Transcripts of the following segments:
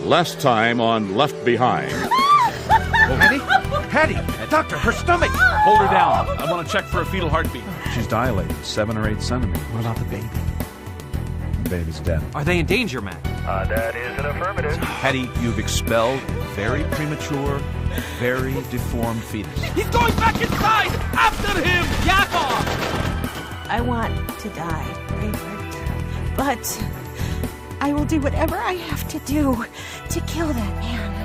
Last time on Left Behind. Hattie! Doctor, her stomach! Hold her down. I want to check for a fetal heartbeat. She's dilated, 7 or 8 centimeters. What about the baby? The baby's dead. Are they in danger, Mac? That is an affirmative. Hattie, you've expelled very premature, very deformed fetus. He's going back inside! After him! Jacov! I want to die, Rayford. But I will do whatever I have to do to kill that man.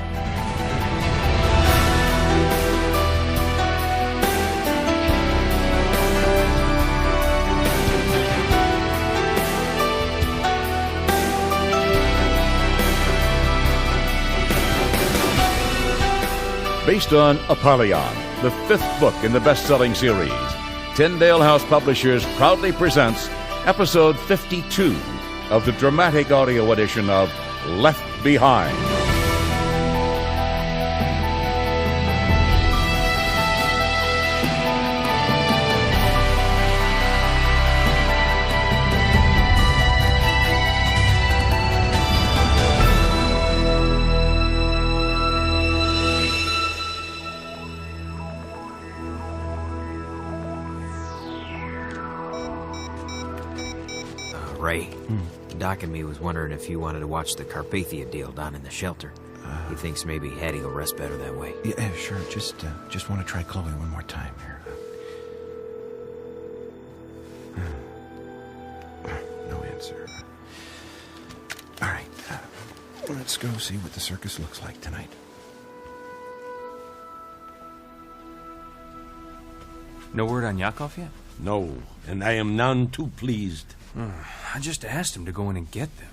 Based on Apollyon, the 5th book in the best-selling series, Tyndale House Publishers proudly presents episode 52 of the dramatic audio edition of Left Behind. Ray, Doc and me was wondering if you wanted to watch the Carpathia deal down in the shelter. He thinks maybe Hattie will rest better that way. Yeah, sure. Just want to try Chloe one more time here. No answer. All right. Let's go see what the circus looks like tonight. No word on Jacov yet? No, and I am none too pleased. I just asked him to go in and get them.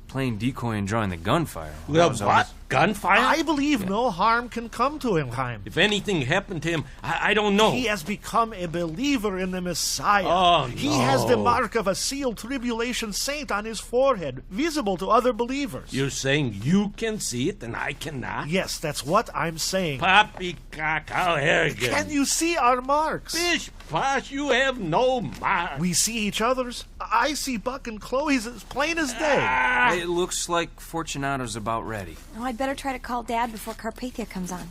Playing decoy and drawing the gunfire. Well, what? Gunfire? I believe no harm can come to him, Chaim. If anything happened to him, I don't know. He has become a believer in the Messiah. Oh, He no. has the mark of a sealed tribulation saint on his forehead, visible to other believers. You're saying you can see it and I cannot? Yes, that's what I'm saying. Poppycock, how arrogant. Can you see our marks? Bish Posh, you have no mark. We see each other's. I see Buck and Chloe's as plain as day. It looks like Fortunato's about ready. Oh, I'd better try to call Dad before Carpathia comes on.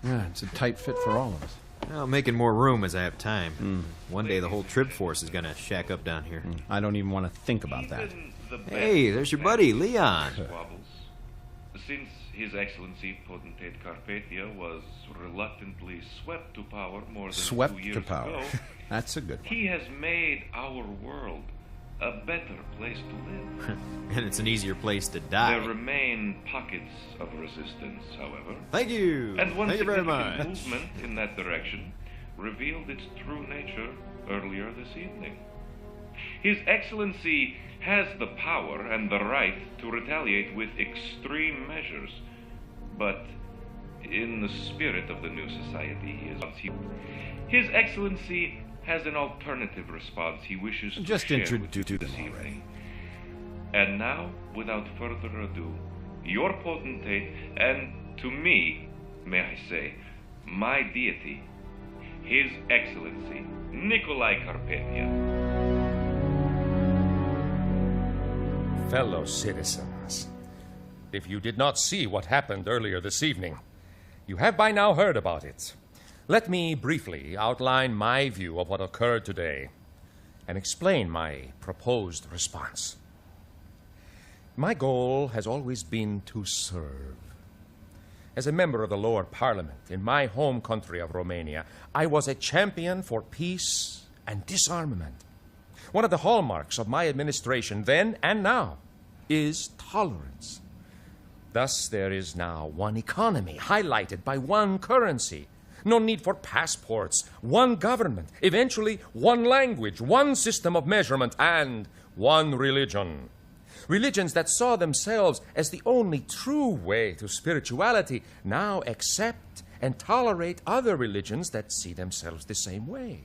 Yeah, it's a tight fit for all of us. Well, making more room as I have time. One day the whole trip force is going to shack up down here. I don't even want to think about that. Hey, there's your buddy, Leon. Since His Excellency Potentate Carpathia was reluctantly swept to power more than 2 years ago, That's a good one. he has made our world a better place to live. And it's an easier place to die. There remain pockets of resistance, however. Thank you. And one Thank you very significant much. movement in that direction revealed its true nature earlier this evening. His Excellency has the power and the right to retaliate with extreme measures, but in the spirit of the new society, His Excellency has an alternative response he wishes to Just share introduce with them you this already. evening. And now, without further ado, your potentate, and to me, may I say, my deity, His Excellency, Nikolai Carpathia. Fellow citizens, if you did not see what happened earlier this evening, you have by now heard about it. Let me briefly outline my view of what occurred today and explain my proposed response. My goal has always been to serve. As a member of the lower parliament in my home country of Romania, I was a champion for peace and disarmament. One of the hallmarks of my administration then and now is tolerance. Thus, there is now one economy highlighted by one currency. No need for passports, one government, eventually one language, one system of measurement, and one religion. Religions that saw themselves as the only true way to spirituality now accept and tolerate other religions that see themselves the same way.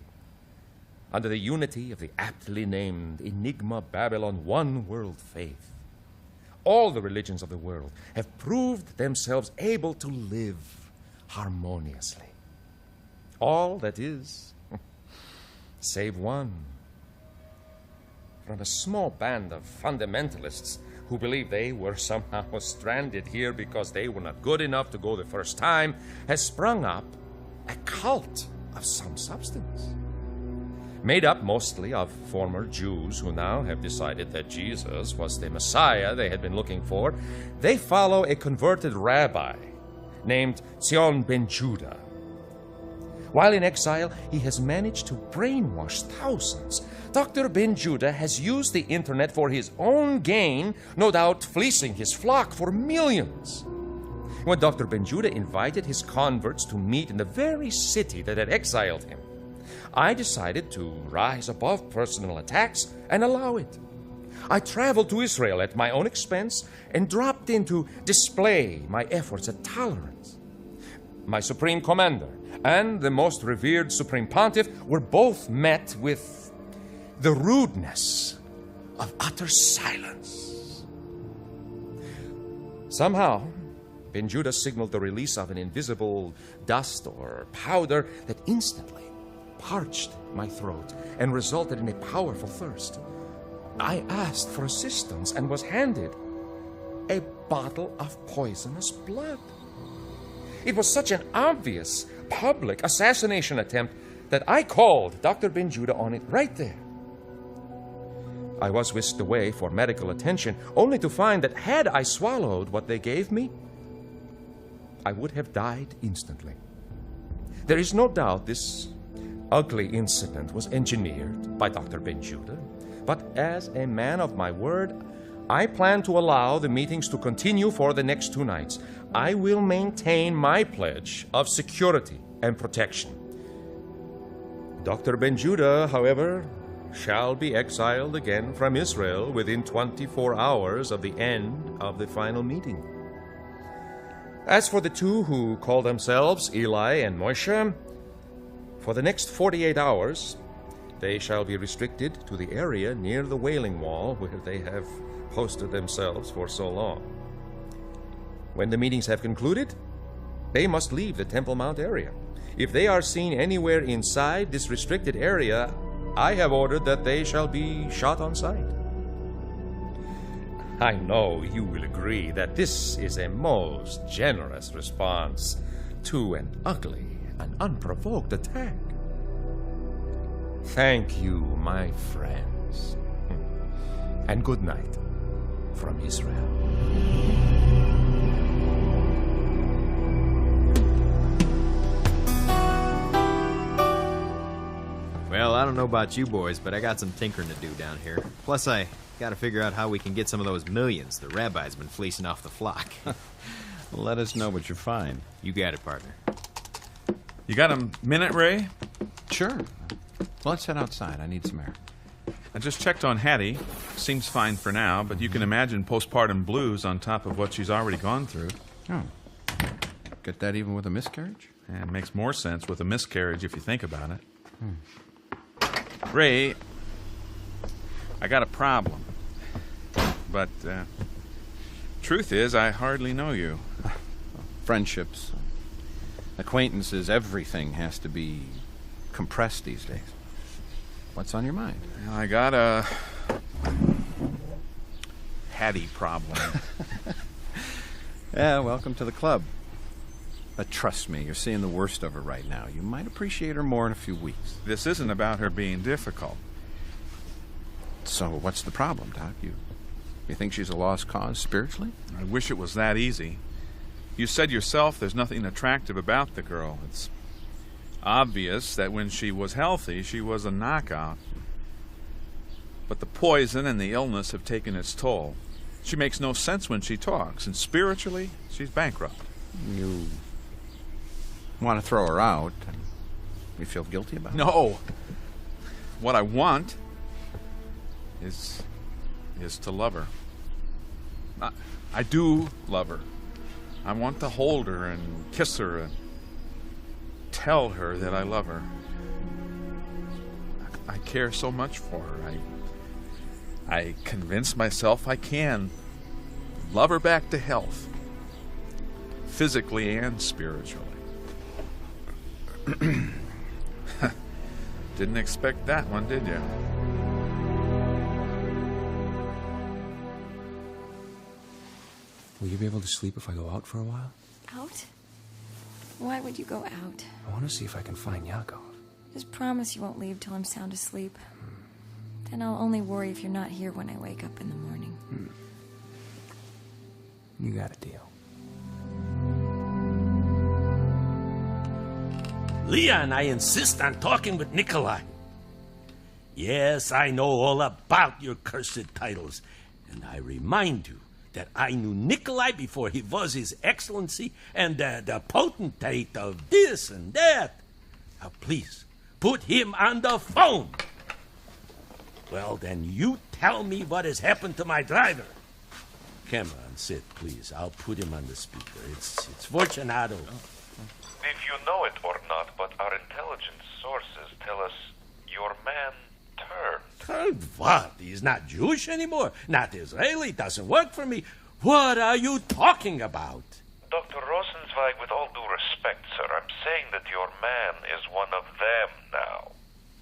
Under the unity of the aptly named Enigma Babylon One World Faith, all the religions of the world have proved themselves able to live harmoniously. All, that is, save one. from a small band of fundamentalists who believe they were somehow stranded here because they were not good enough to go the first time, has sprung up a cult of some substance. Made up mostly of former Jews who now have decided that Jesus was the Messiah they had been looking for. They follow a converted rabbi named Zion ben Judah. While in exile, he has managed to brainwash thousands. Dr. Ben Judah has used the internet for his own gain, no doubt fleecing his flock for millions. When Dr. Ben Judah invited his converts to meet in the very city that had exiled him, I decided to rise above personal attacks and allow it. I traveled to Israel at my own expense and dropped in to display my efforts at tolerance. My supreme commander and the most revered supreme pontiff were both met with the rudeness of utter silence. Somehow, Ben Judah signaled the release of an invisible dust or powder that instantly parched my throat and resulted in a powerful thirst. I asked for assistance and was handed a bottle of poisonous blood. It was such an obvious public assassination attempt that I called Dr. Ben Judah on it right there. I was whisked away for medical attention, only to find that had I swallowed what they gave me, I would have died instantly. There is no doubt this ugly incident was engineered by Dr. Ben Judah, but as a man of my word, I plan to allow the meetings to continue for the next 2 nights. I will maintain my pledge of security and protection. Dr. Ben Judah, however, shall be exiled again from Israel within 24 hours of the end of the final meeting. As for the 2 who call themselves Eli and Moshe, for the next 48 hours, they shall be restricted to the area near the Wailing Wall where they have posted themselves for so long. When the meetings have concluded, they must leave the Temple Mount area. If they are seen anywhere inside this restricted area, I have ordered that they shall be shot on sight. I know you will agree that this is a most generous response to an ugly and unprovoked attack. Thank you, my friends. And good night from Israel. Well, I don't know about you boys, but I got some tinkering to do down here. Plus, I gotta figure out how we can get some of those millions the rabbi's been fleecing off the flock. Let us know what you find. You got it, partner. You got a minute, Ray? Sure. Well, let's head outside. I need some air. I just checked on Hattie. Seems fine for now, but you can imagine postpartum blues on top of what she's already gone through. Oh. Get that even with a miscarriage? And it makes more sense with a miscarriage if you think about it. Ray, I got a problem. But, truth is, I hardly know you. Friendships, acquaintances, everything has to be compressed these days. What's on your mind? Well, I got a Hattie problem. Yeah, welcome to the club. But trust me, you're seeing the worst of her right now. You might appreciate her more in a few weeks. This isn't about her being difficult. So what's the problem, Doc? You think she's a lost cause spiritually? I wish it was that easy. You said yourself there's nothing attractive about the girl. It's obvious that when she was healthy, she was a knockout. But the poison and the illness have taken its toll. She makes no sense when she talks, and spiritually, she's bankrupt. You want to throw her out, and you feel guilty about it? No. What I want is to love her. I do love her. I want to hold her and kiss her and tell her that I love her. I care so much for her. I convince myself I can love her back to health, physically and spiritually. Didn't expect that one, did you? Will you be able to sleep if I go out for a while? Out? Why would you go out? I want to see if I can find Jacov. Just promise you won't leave till I'm sound asleep. Then I'll only worry if you're not here when I wake up in the morning. You got a deal. Leon, I insist on talking with Nikolai. Yes, I know all about your cursed titles. And I remind you that I knew Nikolai before he was His Excellency and the potentate of this and that. Now, please, put him on the phone. Well, then you tell me what has happened to my driver. Cameron, sit, please. I'll put him on the speaker. It's Fortunato. If you know it or not, but our intelligence sources tell us your man turned. Turned what? He's not Jewish anymore. Not Israeli. Doesn't work for me. What are you talking about? Dr. Rosenzweig, with all due respect, sir, I'm saying that your man is one of them now.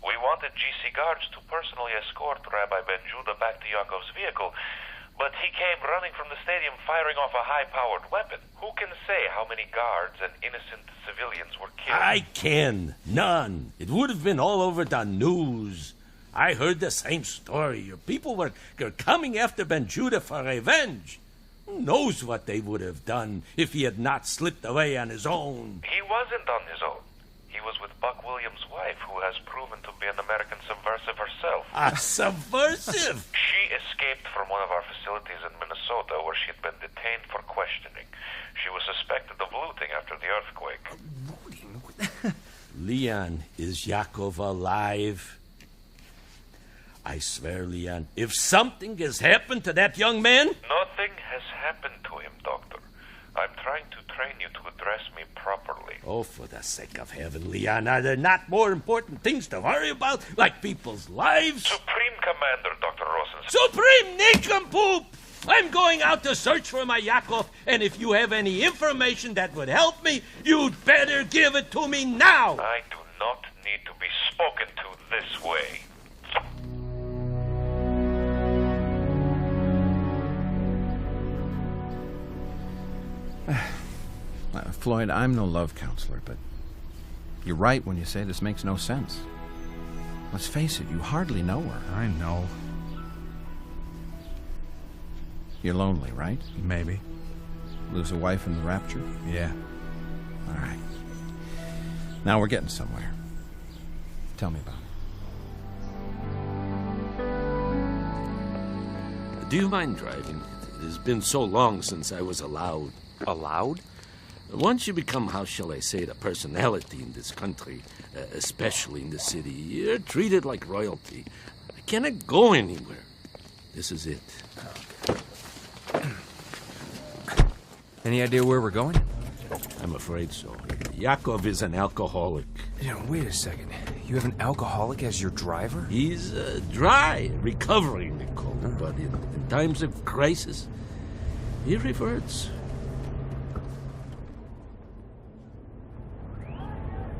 We wanted GC guards to personally escort Rabbi Ben Judah back to Jakov's vehicle, but he came running from the stadium firing off a high-powered weapon. Who can say how many guards and innocent civilians were killed? I can. None. It would have been all over the news. I heard the same story. Your people were coming after Ben Judah for revenge. Who knows what they would have done if he had not slipped away on his own? He wasn't on his own. He was with Buck Williams' wife, who has proven to be an American subversive herself. A subversive? She escaped from one of our facilities in Minnesota, where she'd been detained for questioning. She was suspected of looting after the earthquake. Leon, is Jacov alive? I swear, Leon, if something has happened to that young man... Nothing has happened to him, Doctor. I'm trying to train you to address me properly. Oh, for the sake of heaven, Leon, are there not more important things to worry about, like people's lives? Supreme Commander, Dr. Rosen. Supreme Nincompoop! I'm going out to search for my Jacov, and if you have any information that would help me, you'd better give it to me now! I do not need to be spoken to this way. Floyd, I'm no love counselor, but you're right when you say this makes no sense. Let's face it, you hardly know her. I know. You're lonely, right? Maybe. Lose a wife in the rapture? Yeah. All right. Now we're getting somewhere. Tell me about it. Do you mind driving? It has been so long since I was allowed. Allowed? Once you become, how shall I say it, a personality in this country, especially in the city, you're treated like royalty. I cannot go anywhere. This is it. Any idea where we're going? I'm afraid so. Jacov is an alcoholic. Wait a second. You have an alcoholic as your driver? He's dry, recovering, Nicole, but in times of crisis, he reverts.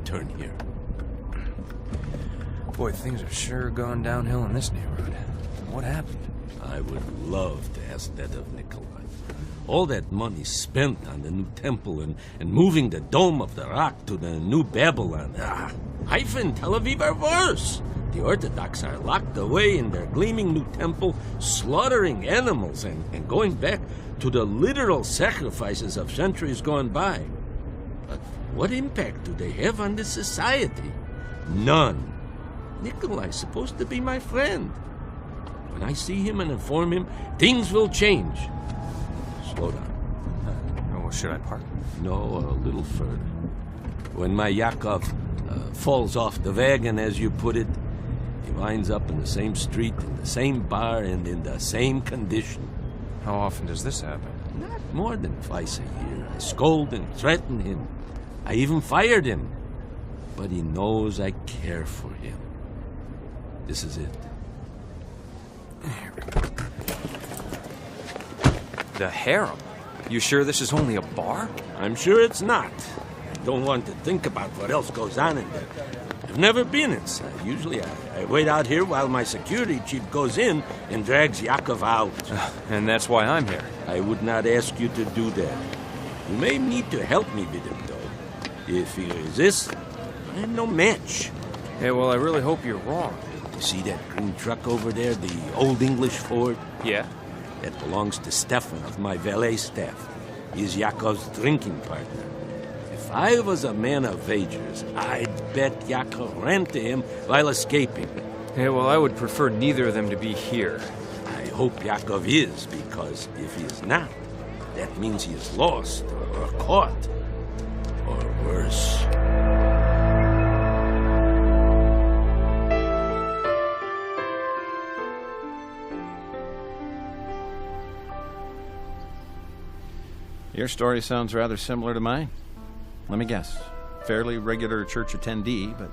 Turn here. Boy, things have sure gone downhill in this neighborhood. What happened? I would love to ask that of Nikolai. All that money spent on the new temple and moving the Dome of the Rock to the new Babylon. Haifa and Tel Aviv are worse. The Orthodox are locked away in their gleaming new temple, slaughtering animals and going back to the literal sacrifices of centuries gone by. But what impact do they have on this society? None. Nikolai's supposed to be my friend. When I see him and inform him, things will change. Slow down. Well, should I park? No, a little further. When my Jacov falls off the wagon, as you put it, he winds up in the same street, in the same bar, and in the same condition. How often does this happen? Not more than twice a year. I scold and threaten him. I even fired him. But he knows I care for him. This is it. Here we go. The harem? You sure this is only a bar? I'm sure it's not. don't want to think about what else goes on in there. I've never been inside. Usually I wait out here while my security chief goes in and drags Jacov out. And that's why I'm here. I would not ask you to do that. You may need to help me with him, though. If he resists, I'm no match. Hey, well, I really hope you're wrong. You see that green truck over there, the Old English Ford? Yeah? That belongs to Stefan of my valet staff. He's Jakov's drinking partner. If I was a man of wagers, I'd bet Jacov ran to him while escaping. Yeah, well, I would prefer neither of them to be here. I hope Jacov is, because if he is not, that means he is lost or caught, or worse. Your story sounds rather similar to mine. Let me guess. Fairly regular church attendee, but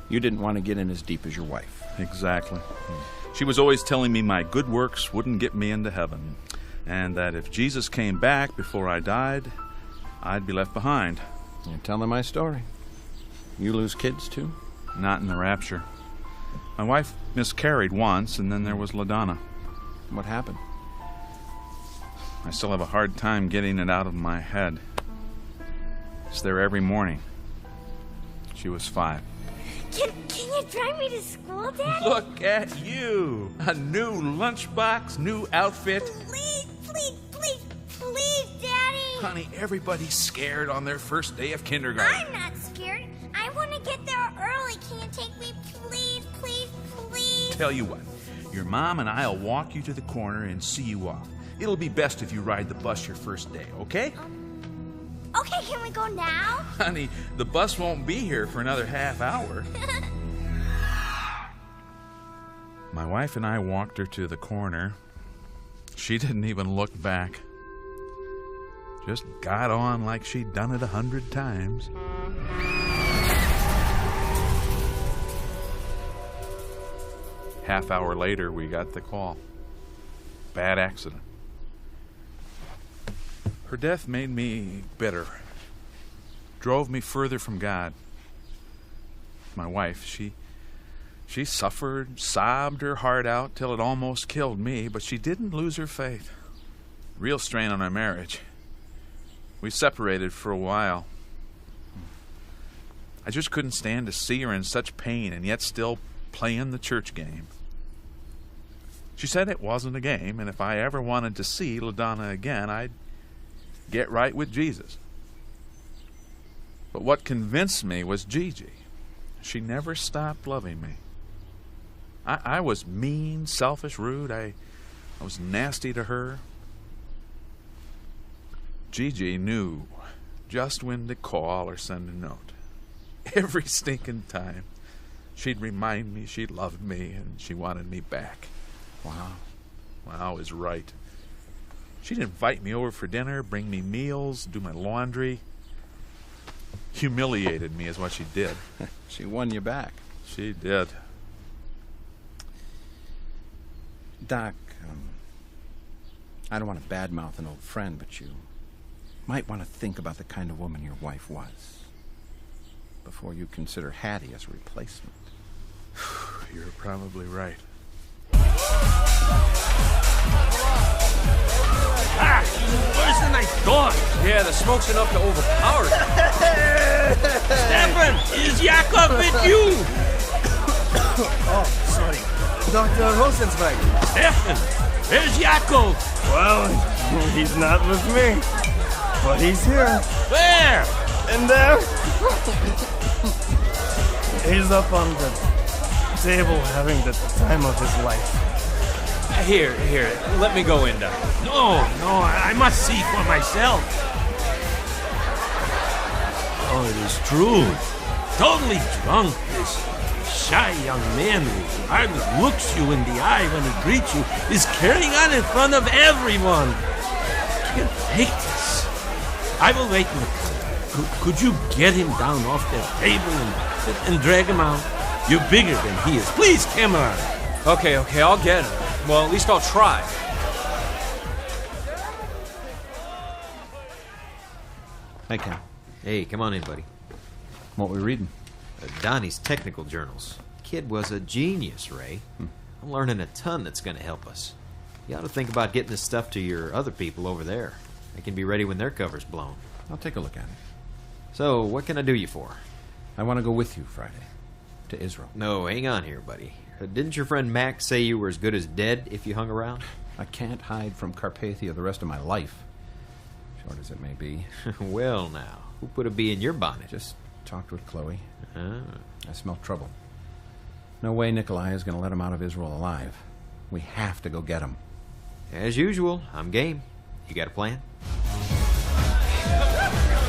you didn't want to get in as deep as your wife. Exactly. She was always telling me my good works wouldn't get me into heaven, and that if Jesus came back before I died, I'd be left behind. You're telling my story. You lose kids, too? Not in the rapture. My wife miscarried once, and then there was LaDonna. What happened? I still have a hard time getting it out of my head. It's there every morning. She was 5. Can you drive me to school, Daddy? Look at you! A new lunchbox, new outfit. Please, Daddy! Honey, everybody's scared on their first day of kindergarten. I'm not scared. I want to get there early. Can you take me, please? Tell you what, your mom and I'll walk you to the corner and see you off. It'll be best if you ride the bus your first day, okay? Okay, can we go now? Honey, the bus won't be here for another half hour. My wife and I walked her to the corner. She didn't even look back. Just got on like she'd done it 100 times. Half hour later, we got the call. Bad accident. Her death made me bitter. Drove me further from God. My wife, she suffered, sobbed her heart out till it almost killed me, but she didn't lose her faith. Real strain on our marriage. We separated for a while. I just couldn't stand to see her in such pain and yet still playing the church game. She said it wasn't a game, and if I ever wanted to see LaDonna again, I'd get right with Jesus. But what convinced me was Gigi. She never stopped loving me. I was mean, selfish, rude. I was nasty to her. Gigi knew just when to call or send a note. Every stinking time. She'd remind me she loved me and she wanted me back. Wow is right. She'd invite me over for dinner, bring me meals, do my laundry. Humiliated me is what she did. She won you back. She did. Doc, I don't want to badmouth an old friend, but you might want to think about the kind of woman your wife was before you consider Hattie as a replacement. You're probably right. Where's the nice dog? Yeah, the smoke's enough to overpower it. Stefan, is Jacov with you? Oh, sorry. Dr. Rosenzweig. Stefan, where's Jacov? Well, he's not with me. But he's here. Where? In there. He's up on the table having the time of his life. Here, let me go in, Doc. No, I must see for myself. Oh, it is true. Totally drunk, this shy young man who hardly looks you in the eye when he greets you is carrying on in front of everyone. I can't take this. I will wait in the corner. Could you get him down off that table and drag him out? You're bigger than he is. Please, camera. Okay, I'll get him. Well, at least I'll try. Hey, Ken. Hey, come on in, buddy. What we reading? Donnie's technical journals. Kid was a genius, Ray. I'm learning a ton that's going to help us. You ought to think about getting this stuff to your other people over there. They can be ready when their cover's blown. I'll take a look at it. So, what can I do you for? I want to go with you Friday. To Israel. No, hang on here, buddy. Didn't your friend Mac say you were as good as dead if you hung around? I can't hide from Carpathia the rest of my life. Short as it may be. Well, now, who put a bee in your bonnet? Just talked with Chloe. Ah. I smell trouble. No way Nikolai is going to let him out of Israel alive. We have to go get him. As usual, I'm game. You got a plan?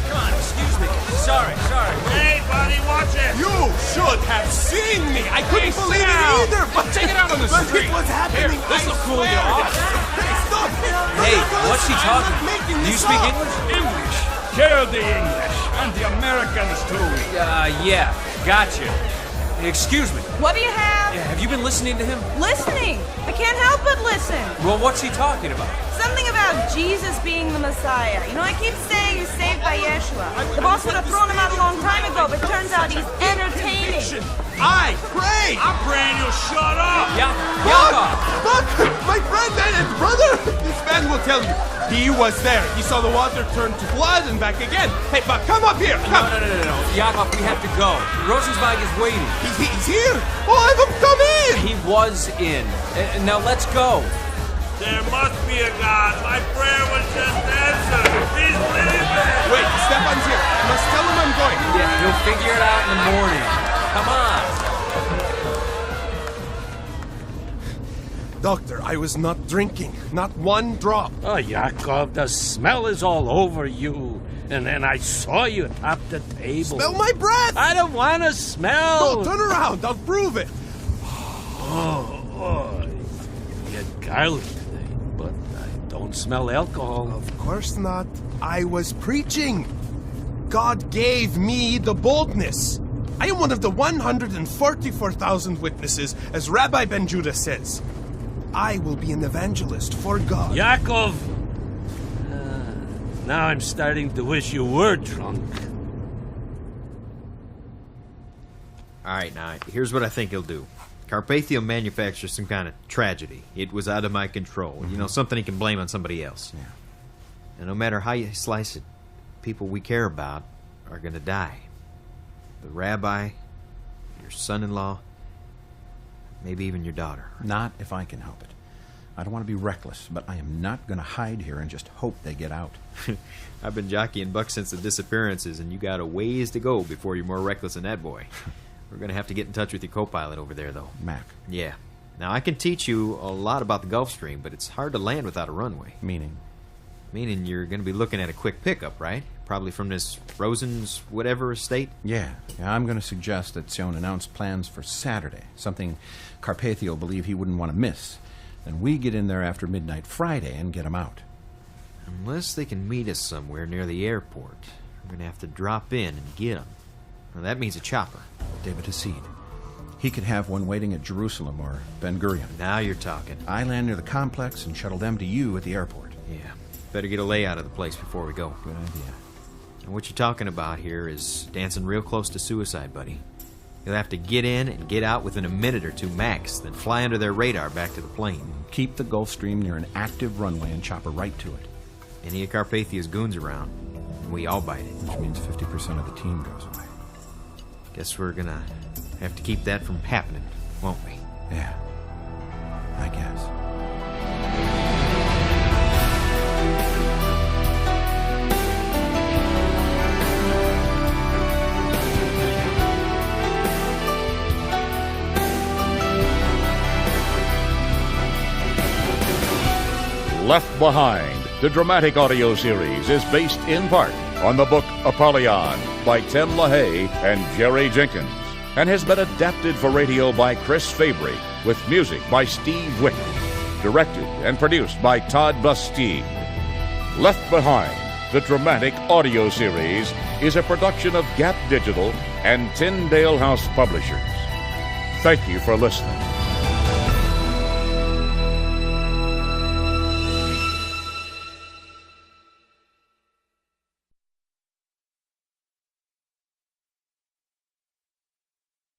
Come on, excuse me. Sorry. Hey, buddy, watch it! You should have seen me. I couldn't believe it either. But take it out on the street. What's happening? Here, this will cool you off. Stop! Hey, what's she talking? Do you speak English? English. Kill the English and the Americans too. Yeah, gotcha. Excuse me. What do you have? Yeah, have you been listening to him? Listening. I can't help but listen. Well, what's he talking about? Something about Jesus being the Messiah. You know, I keep saying he's saved by Yeshua. The boss would have thrown him out a long time ago, but turns out he's entertaining. I pray. I'm praying you'll shut up. Jacov! Look! My friend and brother! This man will tell you. He was there. He saw the water turn to blood and back again. Hey, but come up here. Come. No. Jacov, we have to go. Rosenzweig is waiting. He's here. Oh, have him come in. He was in. Now let's go. There must be a God. My prayer was just answered. He's leaving. Wait, Stefan's here. I must tell him I'm going. Yeah, he'll figure it out in the morning. Come on. Doctor, I was not drinking. Not one drop. Oh, Jacov, the smell is all over you. And then I saw you top the table. Smell my breath! I don't want to smell. No, turn around. I'll prove it. Oh, you get garlic today, but I don't smell alcohol. Of course not. I was preaching. God gave me the boldness. I am one of the 144,000 witnesses, as Rabbi Ben Judah says. I will be an evangelist for God. Jacov! Now I'm starting to wish you were drunk. Alright, now, here's what I think he'll do. Carpathia manufactures some kind of tragedy. It was out of my control. You know, something he can blame on somebody else. Yeah. And no matter how you slice it, people we care about are going to die. The rabbi, your son-in-law, maybe even your daughter. Not if I can help it. I don't want to be reckless, but I am not going to hide here and just hope they get out. I've been jockeying Buck since the disappearances, and you got a ways to go before you're more reckless than that boy. We're going to have to get in touch with your co-pilot over there, though. Mac. Yeah. Now, I can teach you a lot about the Gulf Stream, but it's hard to land without a runway. Meaning? Meaning you're going to be looking at a quick pickup, right? Probably from this Rosen's whatever estate? Yeah, I'm going to suggest that Sion announce plans for Saturday, something Carpathia will believe he wouldn't want to miss. Then we get in there after midnight Friday and get him out. Unless they can meet us somewhere near the airport. We're going to have to drop in and get him. Now, that means a chopper. David Hasid. He could have one waiting at Jerusalem or Ben Gurion. Now you're talking. I land near the complex and shuttle them to you at the airport. Yeah. Better get a layout of the place before we go. Good idea. And what you're talking about here is dancing real close to suicide, buddy. You'll have to get in and get out within a minute or two max, then fly under their radar back to the plane. Keep the Gulf Stream near an active runway and chopper right to it. Any of Carpathia's goons around, and we all bite it. Which means 50% of the team goes away. Guess we're gonna have to keep that from happening, won't we? Yeah, I guess. Left Behind, the dramatic audio series, is based in part on the book Apollyon by Tim LaHaye and Jerry Jenkins, and has been adapted for radio by Chris Fabry, with music by Steve Wick, directed and produced by Todd Bastide. Left Behind, the dramatic audio series, is a production of Gap Digital and Tyndale House Publishers. Thank you for listening.